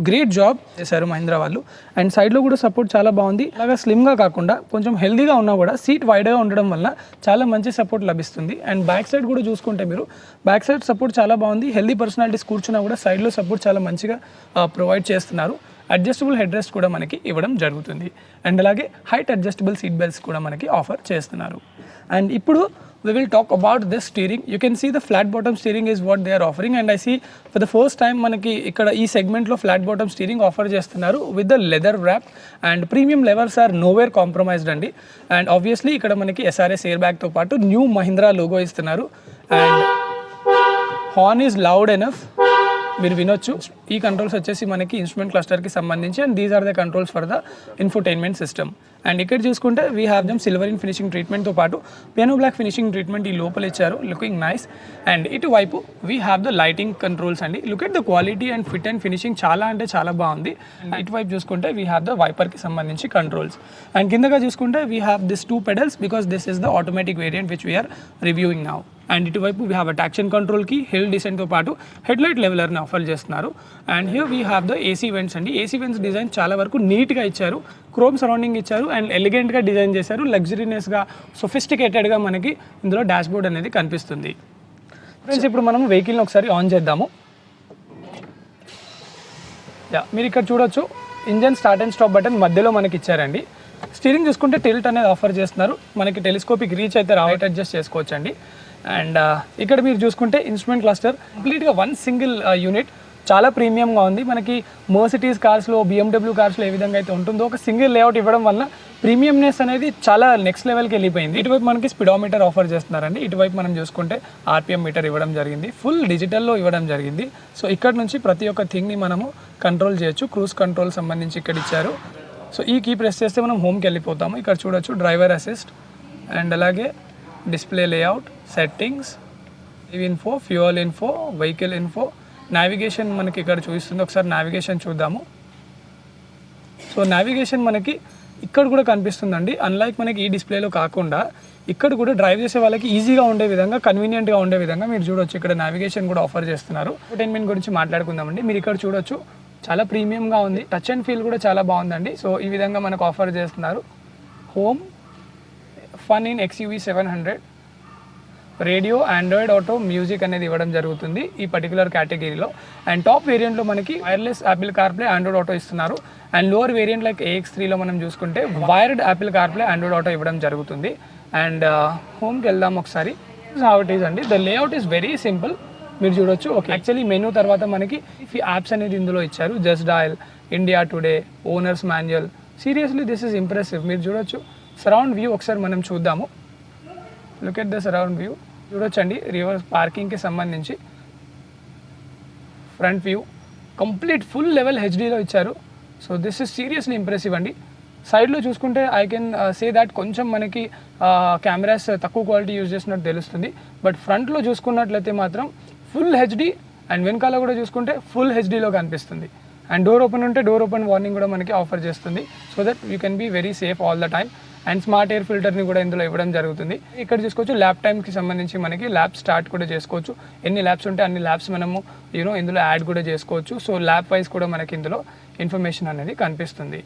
great job చేశారు మహీంద్రా వాళ్ళు. అండ్ సైడ్లో కూడా సపోర్ట్ చాలా బాగుంది. అలాగా స్లిమ్గా కాకుండా కొంచెం హెల్దీగా ఉన్నా కూడా సీట్ వైడ్గా ఉండడం వల్ల చాలా మంచి సపోర్ట్ లభిస్తుంది. అండ్ బ్యాక్ సైడ్ కూడా చూసుకుంటే మీరు బ్యాక్ సైడ్ సపోర్ట్ చాలా బాగుంది. హెల్దీ పర్సనాలిటీస్ కూర్చున్నా కూడా సైడ్లో సపోర్ట్ చాలా మంచిగా ప్రొవైడ్ చేస్తున్నారు. అడ్జస్టబుల్ హెడ్ రెస్ట్ కూడా మనకి ఇవ్వడం జరుగుతుంది. అండ్ అలాగే హైట్ అడ్జస్టబుల్ సీట్ బెల్ట్స్ కూడా మనకి ఆఫర్ చేస్తున్నారు. అండ్ ఇప్పుడు we will talk about this steering. You can see the flat bottom steering is what they are offering, and I see for the first time మనకి ఇక్కడ ఈ సెగ్మెంట్లో flat bottom steering offer చేస్తున్నారు with the leather wrap. And premium levers are nowhere compromised అండి. And obviously ఇక్కడ మనకి SRS air బ్యాగ్తో పాటు న్యూ మహీంద్రా లోగో ఇస్తున్నారు. And horn is loud enough, మీరు వినొచ్చు. ఈ కంట్రోల్స్ వచ్చేసి మనకి ఇన్స్ట్రుమెంట్ క్లస్టర్కి సంబంధించి, and these are the controls for the infotainment system. And ఇక్కడ చూసుకుంటే we have them silver in finishing ట్రీట్మెంట్తో పాటు పియానో బ్లాక్ ఫినిషింగ్ ట్రీట్మెంట్ ఈ లోపల ఇచ్చారు, లుకింగ్ నైస్. అండ్ ఇటువైపు we have the lighting controls అండి. Look at the quality and fit and finishing చాలా అంటే చాలా బాగుంది. ఇటువైపు చూసుకుంటే వీ హ్యావ్ ద వైపర్కి సంబంధించి కంట్రోల్స్. అండ్ కిందగా చూసుకుంటే we have this 2 pedals because this is the automatic variant which we're reviewing now. And ఇటువైపు వీ హ్యావ్ అ ట్రాక్షన్ కంట్రోల్కి హిల్ డిసెంట్తో పాటు హెడ్లైట్ లెవెలర్ని ఆఫర్ చేస్తున్నారు. And here we have the AC vents అండి. AC vents design చాలా వరకు నీట్గా ఇచ్చారు, క్రోమ్ సరౌండింగ్ ఇచ్చారు అండ్ ఎలిగెంట్గా డిజైన్ చేశారు. లగ్జరీనెస్గా సొఫిస్టికేటెడ్గా మనకి ఇందులో డాష్ బోర్డ్ అనేది కనిపిస్తుంది. ఫ్రెండ్స్ ఇప్పుడు మనం వెహికల్ని ఒకసారి ఆన్ చేద్దాము. యా, మీరు ఇక్కడ చూడొచ్చు engine start and stop button మధ్యలో మనకి ఇచ్చారండి. స్టీరింగ్ చూసుకుంటే టిల్ట్ అనేది ఆఫర్ చేస్తున్నారు. మనకి టెలిస్కోపిక్ రీచ్ అయితే రైట్ అడ్జస్ట్ చేసుకోవచ్చు అండి. అండ్ ఇక్కడ మీరు చూసుకుంటే ఇన్స్ట్రుమెంట్ క్లస్టర్ కంప్లీట్గా వన్ సింగిల్ యూనిట్, చాలా ప్రీమియంగా ఉంది. మనకి మర్సిడీస్ కార్స్లో, BMW కార్స్లో ఏ విధంగా అయితే ఉంటుందో ఒక సింగిల్ లేఅవుట్ ఇవ్వడం వల్ల ప్రీమియంనెస్ అనేది చాలా నెక్స్ట్ లెవెల్కి వెళ్ళిపోయింది. ఇటువైపు మనకి స్పీడోమీటర్ ఆఫర్ చేస్తున్నారండి. ఇటువైపు మనం చూసుకుంటే RPM మీటర్ ఇవ్వడం జరిగింది, ఫుల్ డిజిటల్లో ఇవ్వడం జరిగింది. సో ఇక్కడ నుంచి ప్రతి ఒక్క థింగ్ని మనము కంట్రోల్ చేయొచ్చు. క్రూజ్ కంట్రోల్ సంబంధించి ఇక్కడ ఇచ్చారు. సో ఈ కీ ప్రెస్ చేస్తే మనం హోమ్కి వెళ్ళిపోతాము. ఇక్కడ చూడొచ్చు డ్రైవర్ అసిస్ట్ అండ్ అలాగే display layout, settings, info, fuel info, vehicle info, navigation మనకి ఇక్కడ చూపిస్తుంది. ఒకసారి నావిగేషన్ చూద్దాము. సో నావిగేషన్ మనకి ఇక్కడ కూడా కనిపిస్తుందండి. అన్లైక్ మనకి ఈ డిస్ప్లేలో కాకుండా ఇక్కడ కూడా డ్రైవ్ చేసే వాళ్ళకి ఈజీగా ఉండే విధంగా, కన్వీనియంట్గా ఉండే విధంగా మీరు చూడొచ్చు ఇక్కడ నావిగేషన్ కూడా ఆఫర్ చేస్తున్నారు. ఎంటర్టైన్మెంట్ గురించి మాట్లాడుకుందామండి. మీరు ఇక్కడ చూడొచ్చు చాలా ప్రీమియంగా ఉంది, టచ్ అండ్ ఫీల్ కూడా చాలా బాగుందండి. సో ఈ విధంగా మనకు ఆఫర్ చేస్తున్నారు. Home, fun in XUV 700, radio, Android auto, music అనేది ఇవ్వడం జరుగుతుంది ఈ పర్టికులర్ కేటగిరీలో. అండ్ టాప్ వేరియంట్లో మనకి wireless Apple CarPlay, Android auto ఇస్తున్నారు. అండ్ లోవర్ వేరియంట్ లైక్ AX3లో మనం చూసుకుంటే wired Apple CarPlay, Android auto ఇవ్వడం జరుగుతుంది. అండ్ హోమ్కి వెళ్దాం ఒకసారి. హౌ ఇట్ ఈస్ అండి, the layout is very simple. మీరు చూడొచ్చు. ఓకే, యాక్చువల్లీ మెనూ తర్వాత మనకి యాప్స్ అనేది ఇందులో ఇచ్చారు. Just dial, India today, owners manual. Seriously this is impressive. మీరు చూడొచ్చు. సరౌండ్ వ్యూ ఒకసారి మనం చూద్దాము. Look at the surround view. చూడొచ్చండి, రివర్స్ పార్కింగ్కి సంబంధించి front view complete full level హెచ్డీలో ఇచ్చారు. So this is seriously impressive అండి. సైడ్లో చూసుకుంటే ఐ కెన్ సే దాట్ కొంచెం మనకి కెమెరాస్ తక్కువ క్వాలిటీ యూజ్ చేసినట్టు తెలుస్తుంది. బట్ ఫ్రంట్లో చూసుకున్నట్లయితే మాత్రం ఫుల్ హెచ్డీ, అండ్ వెనకాల కూడా చూసుకుంటే ఫుల్ హెచ్డీలో కనిపిస్తుంది. అండ్ డోర్ ఓపెన్ ఉంటే డోర్ ఓపెన్ వార్నింగ్ కూడా మనకి ఆఫర్ చేస్తుంది. So that you can be very safe all the time. And smart air ఫిల్టర్ని కూడా ఇందులో ఇవ్వడం జరుగుతుంది. ఇక్కడ చూసుకోవచ్చు ల్యాప్ టైమ్కి సంబంధించి మనకి ల్యాప్ స్టార్ట్ కూడా చేసుకోవచ్చు. ఎన్ని ల్యాప్స్ ఉంటే అన్ని ల్యాప్స్ మనము ఇందులో యాడ్ కూడా చేసుకోవచ్చు. సో ల్యాప్ వైజ్ కూడా మనకి ఇందులో ఇన్ఫర్మేషన్ అనేది కనిపిస్తుంది.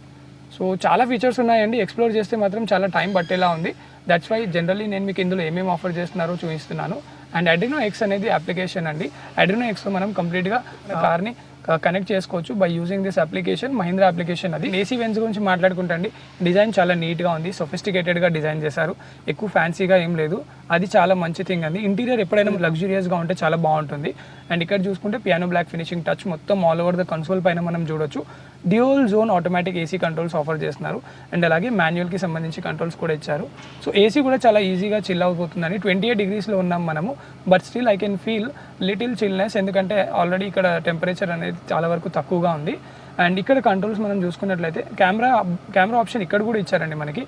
సో చాలా ఫీచర్స్ ఉన్నాయండి. ఎక్స్ప్లోర్ చేస్తే మాత్రం చాలా టైం పట్టేలా ఉంది. దట్స్ వై జనరల్లీ నేను మీకు ఇందులో ఏమేమి ఆఫర్ చేస్తున్నారో చూపిస్తున్నాను. అండ్ Adreno X అనేది అప్లికేషన్ అండి. Adreno Xలో మనం కంప్లీట్గా కార్ని కనెక్ట్ చేసుకోవచ్చు by using this application. Mahindra application అది. ఏసీ వెన్స్ గురించి మాట్లాడుకుంటండి, డిజైన్ చాలా నీట్గా ఉంది, సొఫిస్టికేటెడ్గా డిజైన్ చేశారు, ఎక్కువ ఫ్యాన్సీగా ఏం లేదు. అది చాలా మంచి థింగ్ అండి. ఇంటీరియర్ ఎప్పుడైనా లగ్జూరియస్గా ఉంటే చాలా బాగుంటుంది. అండ్ ఇక్కడ చూసుకుంటే పియానో బ్లాక్ ఫినిషింగ్ టచ్ మొత్తం ఆల్ ఓవర్ ద కన్సోల్ పైన మనం చూడొచ్చు. Dual zone automatic AC controls offer చేస్తున్నారు. అండ్ అలాగే మాన్యువల్కి సంబంధించి కంట్రోల్స్ కూడా ఇచ్చారు. సో ఏసీ కూడా చాలా ఈజీగా చిల్ అయిపోతుందని. 28 degreesలో ఉన్నాం మనము, but still I can feel little chillness, ఎందుకంటే ఆల్రెడీ ఇక్కడ టెంపరేచర్ అనేది చాలా వరకు తక్కువగా ఉంది. అండ్ ఇక్కడ కంట్రోల్స్ మనం చూసుకున్నట్లయితే కెమెరా ఆప్షన్ ఇక్కడ కూడా ఇచ్చారండి మనకి.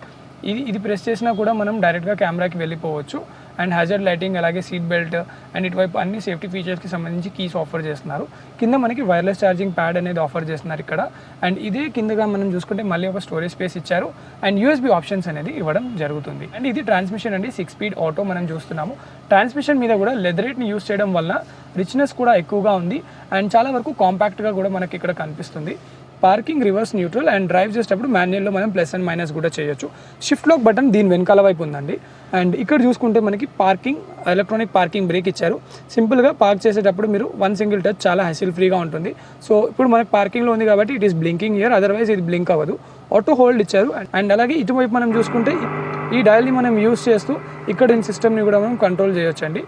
ఇది ప్రెస్ చేసినా కూడా మనం డైరెక్ట్గా కెమెరాకి వెళ్ళిపోవచ్చు. అండ్ హ్యాజర్డ్ లైటింగ్, అలాగే సీట్ బెల్ట్, అండ్ ఇటువైపు అన్ని సేఫ్టీ ఫీచర్స్కి సంబంధించి కీస్ ఆఫర్ చేస్తున్నారు. కింద మనకి వైర్లెస్ ఛార్జింగ్ ప్యాడ్ అనేది ఆఫర్ చేస్తున్నారు ఇక్కడ. అండ్ ఇదే కిందగా మనం చూసుకుంటే మళ్ళీ ఒక స్టోరేజ్ స్పేస్ ఇచ్చారు. అండ్ USB ఆప్షన్స్ అనేది ఇవ్వడం జరుగుతుంది. అండ్ ఇది ట్రాన్స్మిషన్ అండి, 6 speed ఆటో మనం చూస్తున్నాము. ట్రాన్స్మిషన్ మీద కూడా లెదరేట్ని యూస్ చేయడం వల్ల రిచ్నెస్ కూడా ఎక్కువగా ఉంది. అండ్ చాలా వరకు కాంపాక్ట్గా కూడా మనకి ఇక్కడ కనిపిస్తుంది. Parking reverse neutral, and drive చేసేటప్పుడు మాన్యువల్లో మనం ప్లస్ అండ్ మైనస్ కూడా చేయొచ్చు. షిఫ్ట్ లాక్ బటన్ దీని వెనకాల వైపు ఉందండి. అండ్ ఇక్కడ చూసుకుంటే మనకి పార్కింగ్, ఎలక్ట్రానిక్ పార్కింగ్ బ్రేక్ ఇచ్చారు. సింపుల్గా పార్క్ చేసేటప్పుడు మీరు వన్ సింగిల్ టచ్ చాలా హెసిల్ ఫ్రీగా ఉంటుంది. సో ఇప్పుడు మనకి పార్కింగ్లో ఉంది కాబట్టి it is blinking here, otherwise ఇది బ్లింక్ అవ్వదు. ఆటో హోల్డ్ ఇచ్చారు. అండ్ అలాగే ఇటువైపు మనం చూసుకుంటే ఈ డయల్ని మనం యూస్ చేస్తూ ఇక్కడ సిస్టమ్ని కూడా మనం కంట్రోల్ చేయొచ్చండి.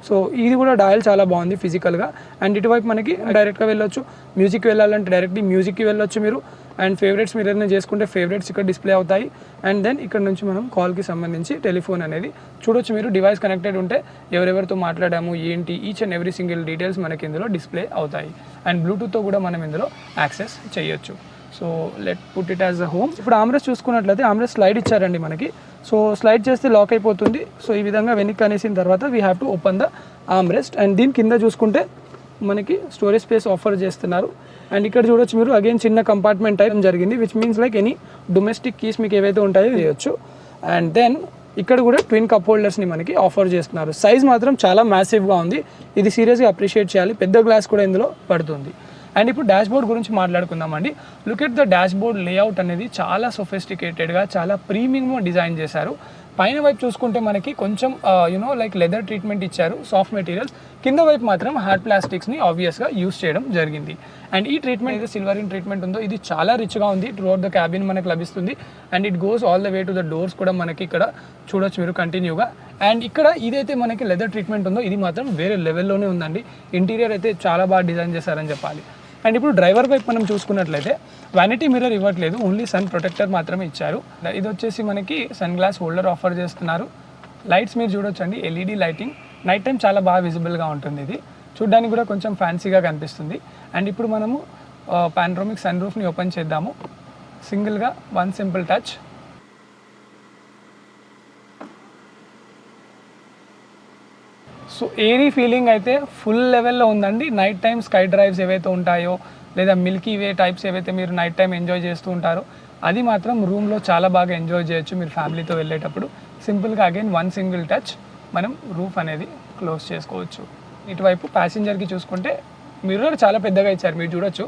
సో ఇది కూడా డయల్ చాలా బాగుంది ఫిజికల్గా. అండ్ ఇటువైపు మనకి డైరెక్ట్గా వెళ్ళొచ్చు. మ్యూజిక్ వెళ్ళాలంటే డైరెక్ట్లీ మ్యూజిక్కి వెళ్ళొచ్చు మీరు. అండ్ ఫేవరెట్స్ మీరు ఏదైనా చేసుకుంటే ఫేవరెట్స్ ఇక్కడ డిస్ప్లే అవుతాయి. అండ్ దెన్ ఇక్కడ నుంచి మనం కాల్కి సంబంధించి టెలిఫోన్ అనేది చూడొచ్చు. మీరు డివైస్ కనెక్టెడ్ ఉంటే ఎవరెవరితో మాట్లాడాము ఏంటి, each and every single details మనకి ఇందులో డిస్ప్లే అవుతాయి. అండ్ బ్లూటూత్తో కూడా మనం ఇందులో యాక్సెస్ చేయొచ్చు. So let put it as a home. ఇప్పుడు ఆమ్రెస్ట్ చూసుకున్నట్లయితే ఆమ్రెస్ట్ స్లైడ్ ఇచ్చారండి మనకి. సో స్లైడ్ చేస్తే లాక్ అయిపోతుంది. సో ఈ విధంగా వెనక్కి అనేసిన తర్వాత we have to open the armrest. And దీని కింద చూసుకుంటే మనకి స్టోరేజ్ స్పేస్ ఆఫర్ చేస్తున్నారు. అండ్ ఇక్కడ చూడొచ్చు మీరు అగైన్ చిన్న కంపార్ట్మెంట్ టైప్ జరిగింది, which means like any domestic keys మీకు ఏవైతే ఉంటాయో చేయొచ్చు. అండ్ దెన్ ఇక్కడ కూడా ట్విన్ కప్ హోల్డర్స్ని మనకి ఆఫర్ చేస్తున్నారు. సైజ్ మాత్రం చాలా మ్యాసివ్గా ఉంది. ఇది సీరియస్గా అప్రిషియేట్ చేయాలి. పెద్ద గ్లాస్ కూడా ఇందులో పడుతుంది. అండ్ ఇప్పుడు డాష్ బోర్డ్ గురించి మాట్లాడుకుందామండి. Look at the dash board layout అనేది చాలా సొఫిస్టికేటెడ్గా చాలా ప్రీమియంగా డిజైన్ చేశారు. పైన వైపు చూసుకుంటే మనకి కొంచెం లైక్ లెదర్ ట్రీట్మెంట్ ఇచ్చారు, సాఫ్ట్ మెటీరియల్స్. కింద వైపు మాత్రం హార్డ్ ప్లాస్టిక్స్ని ఆబ్వియస్గా యూస్ చేయడం జరిగింది. అండ్ ఈ ట్రీట్మెంట్ ఏదైతే సిల్వరింగ్ ట్రీట్మెంట్ ఉందో ఇది చాలా రిచ్గా ఉంది. త్రూఅవుట్ ద క్యాబిన్ మనకు లభిస్తుంది. And it goes all the way to the doors కూడా మనకి ఇక్కడ చూడొచ్చు మీరు కంటిన్యూగా. అండ్ ఇక్కడ ఇదైతే మనకి లెదర్ ట్రీట్మెంట్ ఉందో ఇది మాత్రం వేరే లెవెల్లోనే ఉందండి. ఇంటీరియర్ అయితే చాలా బాగా డిజైన్ చేశారని చెప్పాలి. అండ్ ఇప్పుడు డ్రైవర్ వైపు మనం చూసుకున్నట్లయితే వ్యానిటీ మిర్రర్ ఇవ్వట్లేదు, ఓన్లీ సన్ ప్రొటెక్టర్ మాత్రమే ఇచ్చారు. ఇది వచ్చేసి మనకి సన్ గ్లాస్ హోల్డర్ ఆఫర్ చేస్తున్నారు. లైట్స్ మీరు చూడొచ్చండి, ఎల్ఈడి లైటింగ్. నైట్ టైం చాలా బాగా విజిబుల్గా ఉంటుంది. ఇది చూడ్డానికి కూడా కొంచెం ఫ్యాన్సీగా కనిపిస్తుంది. అండ్ ఇప్పుడు మనము పానోరమిక్ సన్ రూఫ్ని ఓపెన్ చేద్దాము. సింగిల్గా వన్ సింపుల్ టచ్. సో ఏరీ ఫీలింగ్ అయితే ఫుల్ లెవెల్లో ఉందండి. నైట్ టైం స్కై డ్రైవ్స్ ఏవైతే ఉంటాయో లేదా మిల్కీ వే టైప్స్ ఏవైతే మీరు నైట్ టైం ఎంజాయ్ చేస్తూ ఉంటారో అది మాత్రం రూమ్లో చాలా బాగా ఎంజాయ్ చేయొచ్చు మీరు ఫ్యామిలీతో వెళ్ళేటప్పుడు. సింపుల్గా అగైన్ వన్ సింగిల్ టచ్ మనం రూఫ్ అనేది క్లోజ్ చేసుకోవచ్చు. ఇటువైపు ప్యాసింజర్కి చూసుకుంటే మిర్రర్ చాలా పెద్దగా ఇచ్చారు, మీరు చూడొచ్చు.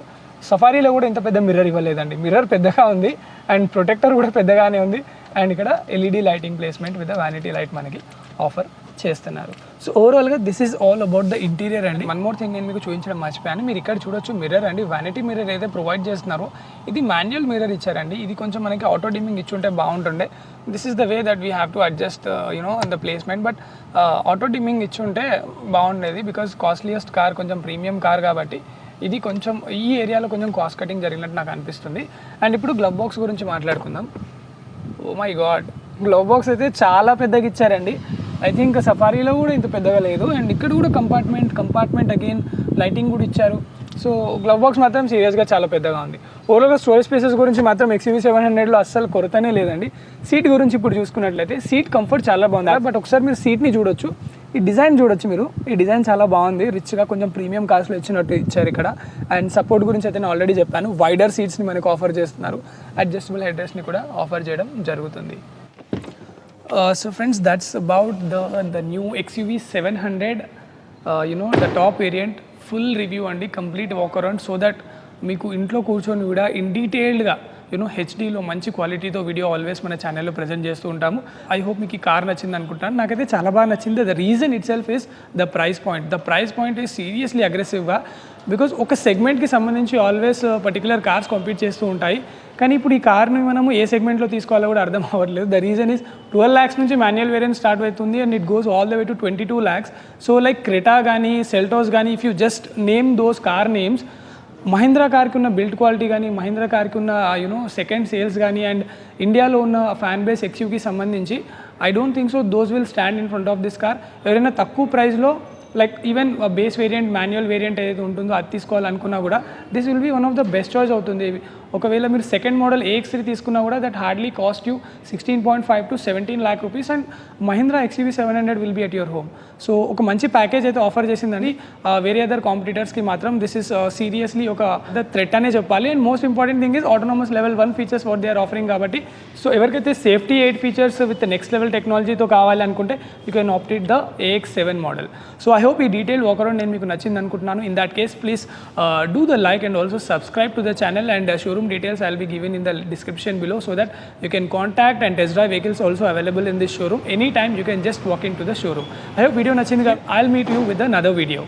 సఫారీలో కూడా ఇంత పెద్ద మిర్రర్ ఇవ్వలేదండి. మిర్రర్ పెద్దగా ఉంది అండ్ ప్రొటెక్టర్ కూడా పెద్దగానే ఉంది. అండ్ ఇక్కడ LED lighting placement with vanity light మనకి ఆఫర్ చేస్తున్నారు. సో ఓవరాల్గా this is all about the interior అండి. వన్ మోర్ థింగ్ నేను మీకు చూపించడం మర్చిపోయాను. మీరు ఇక్కడ చూడొచ్చు మిర్రర్ అండి, వ్యానిటీ మిర్రర్ అయితే ప్రొవైడ్ చేస్తున్నారో ఇది మాన్యువల్ మిర్రర్ ఇచ్చారండి. ఇది కొంచెం మనకి ఆటో డిమ్మింగ్ ఇచ్చుంటే బాగుంటుండే. This is the way that we have to adjust the placement. But auto dimming ఇచ్చుంటే బాగుండేది బికాజ్ కాస్ట్లీయెస్ట్ కార్, కొంచెం ప్రీమియం కార్ కాబట్టి ఇది కొంచెం ఈ ఏరియాలో కొంచెం కాస్ట్ కటింగ్ జరిగినట్టు నాకు అనిపిస్తుంది. అండ్ ఇప్పుడు గ్లవ్ బాక్స్ గురించి మాట్లాడుకుందాం. Oh my God, glove box అయితే చాలా పెద్దగా ఇచ్చారండి. ఐ థింక్ సఫారీలో కూడా ఇంత పెద్దగా లేదు. అండ్ ఇక్కడ కూడా కంపార్ట్మెంట్ అగైన్ లైటింగ్ కూడా ఇచ్చారు. సో గ్లవ్ బాక్స్ మాత్రం సీరియస్గా చాలా పెద్దగా ఉంది. ఓవరాల్గా స్టోరేజ్ స్పేసెస్ గురించి మాత్రం XUV 700లో అస్సలు కొరతనే లేదండి. సీట్ గురించి ఇప్పుడు చూసుకున్నట్లయితే సీట్ కంఫర్ట్ చాలా బాగుంది. బట్ ఒకసారి మీరు సీట్ని చూడొచ్చు, ఈ డిజైన్ చూడొచ్చు మీరు. ఈ డిజైన్ చాలా బాగుంది, రిచ్గా కొంచెం ప్రీమియం కాస్ట్లో ఇచ్చినట్టు ఇచ్చారు ఇక్కడ. అండ్ సపోర్ట్ గురించి అయితే నేను ఆల్రెడీ చెప్పాను. వైడర్ సీట్స్ని మనకు ఆఫర్ చేస్తున్నారు. అడ్జస్టబుల్ హెడ్ రెస్ట్ని కూడా ఆఫర్ చేయడం జరుగుతుంది. So friends, that's about the new XUV 700, the top variant. Full review and complete walk around so that మీకు ఇంట్లో కూర్చొని కూడా ఇన్ డీటెయిల్డ్గా హెచ్డీలో మంచి క్వాలిటీతో వీడియో ఆల్వేస్ మన ఛానల్లో ప్రజెంట్ చేస్తూ ఉంటాము. ఐ హోప్ మీకు ఈ కార్ నచ్చింది అనుకుంటాను. నాకైతే చాలా బాగా నచ్చింది. The reason it self is the price point. The price point is seriously అగ్రెసివ్గా, బికాజ్ ఒక సెగ్మెంట్కి సంబంధించి ఆల్వేస్ పర్టికులర్ కార్స్ కాంపీట్ చేస్తూ ఉంటాయి. కానీ ఇప్పుడు ఈ కార్ని మనము ఏ సెగ్మెంట్లో తీసుకోవాలో కూడా అర్థం అవ్వట్లేదు. ద రీజన్ ఈస్ 12 lakhs నుంచి మాన్యువల్ వేరియంట్ స్టార్ట్ అవుతుంది and it goes all the way to 22 lakhs. So like Creta కానీ సెల్టోస్ కానీ if you just name those car names, Mahindra కార్కి ఉన్న బిల్డ్ క్వాలిటీ కానీ, మహీంద్రా కార్కి ఉన్న సెకండ్ సేల్స్ కానీ అండ్ ఇండియాలో ఉన్న ఫ్యాన్ బేస్ XUVకి సంబంధించి I don't think so those will stand in front of this car. ఎవరైనా తక్కువ ప్రైస్లో like even base variant manual variant ఏదైతే ఉంటుందో అది తీసుకోవాలనుకున్నా కూడా this will be one of the best choice అవుతుంది. ఒకవేళ మీరు సెకండ్ మోడల్ AX3 తీసుకున్నా కూడా that hardly cost you 16.5 to 17 lakh rupees and Mahindra XUV 700 will be at your home. So ఒక మంచి ప్యాకేజ్ అయితే ఆఫర్ చేసిందని వేరే అదర్ కాంపిటీటర్స్కి మాత్రం దిస్ ఇస్ సీరియస్లీ ఒక ద థ్రెట్ అనే చెప్పాలి. And most important thing is autonomous level 1 features what they are offering కాబట్టి. సో ఎవరికైతే safety 8 features with next level టెక్నాలజీతో కావాలి అనుకుంటే you can opt it the AX7 model. So I hope ఈ detail walk around నేను మీకు నచ్చింది అనుకుంటున్నాను. In that case please do the like and also subscribe to the channel and showroom details I'll be given in the description below so that you can contact and test drive vehicles also available in this showroom. Anytime you can just walk into the showroom. I hope video nachindi. I'll meet you with another video.